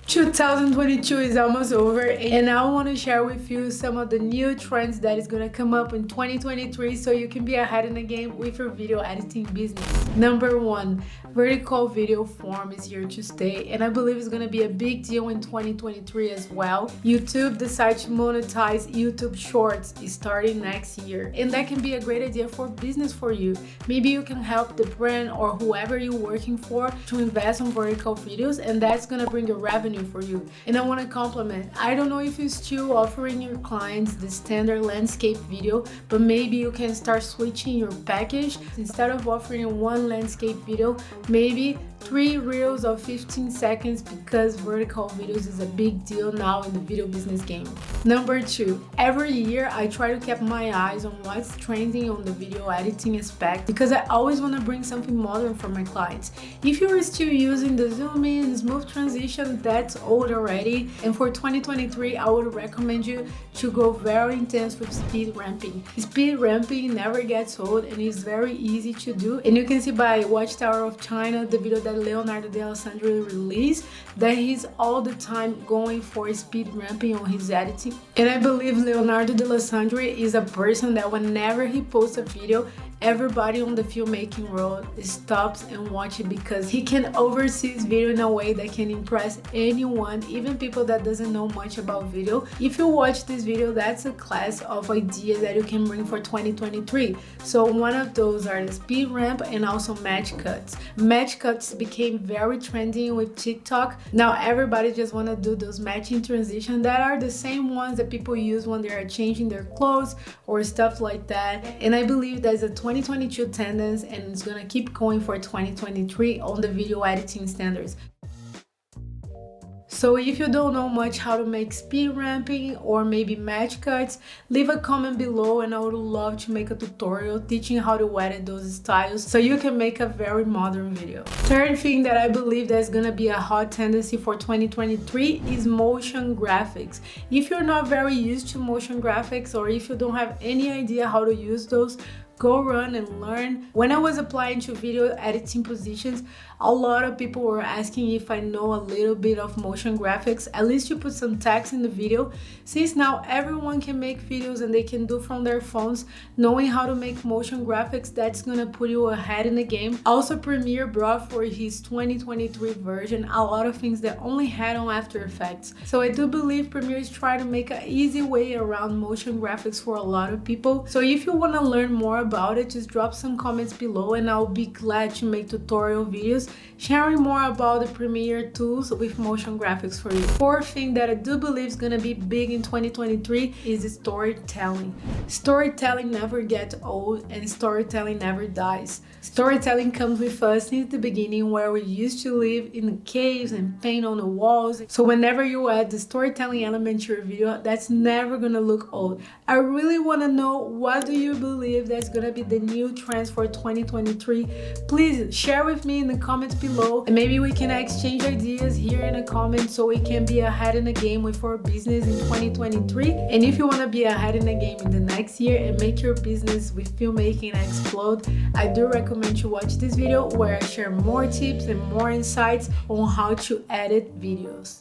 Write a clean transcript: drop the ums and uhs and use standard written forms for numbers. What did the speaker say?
2022 is almost over, and I want to share with you some of the new trends that is going to come up in 2023 so you can be ahead in the game with your video editing business. Number one, vertical video form is here to stay, and I believe it's going to be a big deal in 2023 as well. YouTube decides to monetize YouTube Shorts starting next year, and that can be a great idea for business for you. Maybe you can help the brand or whoever you're working for to invest on vertical videos, and that's going to bring a revenue for you. And I want to compliment, I don't know if you're still offering your clients the standard landscape video, but maybe you can start switching your package. Instead of offering one landscape video, maybe 3 reels of 15 seconds, because vertical videos is a big deal now in the video business game. Number two, every year I try to keep my eyes on what's trending on the video editing aspect, because I always want to bring something modern for my clients. If you're still using the zoom in, smooth transition, that's old already. And for 2023, I would recommend you to go very intense with speed ramping. Speed ramping never gets old and is very easy to do. And you can see by Watchtower of China, the video that Leonardo de Alessandro released, that he's all the time going for speed ramping on his editing. And I believe Leonardo de Alessandro is a person that whenever he posts a video, everybody on the filmmaking world stops and watch it, because he can oversee his video in a way that can impress anyone, even people that doesn't know much about video. If you watch this video, that's a class of ideas that you can bring for 2023. So one of those are the speed ramp and also match cuts. Match cuts became very trendy with TikTok. Now everybody just want to do those matching transitions that are the same ones that people use when they are changing their clothes or stuff like that. And I believe there's a 2022 tendency, and it's gonna keep going for 2023 on the video editing standards. So if you don't know much how to make speed ramping or maybe match cuts, leave a comment below and I would love to make a tutorial teaching how to edit those styles so you can make a very modern video. Third thing that I believe that's gonna be a hot tendency for 2023 is motion graphics. If you're not very used to motion graphics, or if you don't have any idea how to use those, go run and learn. When I was applying to video editing positions, a lot of people were asking if I know a little bit of motion graphics, at least to put some text in the video. Since now everyone can make videos and they can do from their phones, knowing how to make motion graphics, that's gonna put you ahead in the game. Also, Premiere brought for his 2023 version a lot of things that only had on After Effects. So I do believe Premiere is trying to make an easy way around motion graphics for a lot of people. So if you wanna learn more about it, just drop some comments below and I'll be glad to make tutorial videos sharing more about the Premiere tools with motion graphics for you. Fourth thing that I do believe is gonna be big in 2023 is storytelling. Storytelling never gets old and storytelling never dies. Storytelling comes with us since the beginning, where we used to live in caves and paint on the walls. So whenever you add the storytelling element to your video, that's never gonna look old. I really wanna know, what do you believe that's gonna be the new trends for 2023? Please share with me in the comments below, and maybe we can exchange ideas here in the comments so we can be ahead in the game with our business in 2023. And if you want to be ahead in the game in the next year and make your business with filmmaking explode, I do recommend you watch this video where I share more tips and more insights on how to edit videos.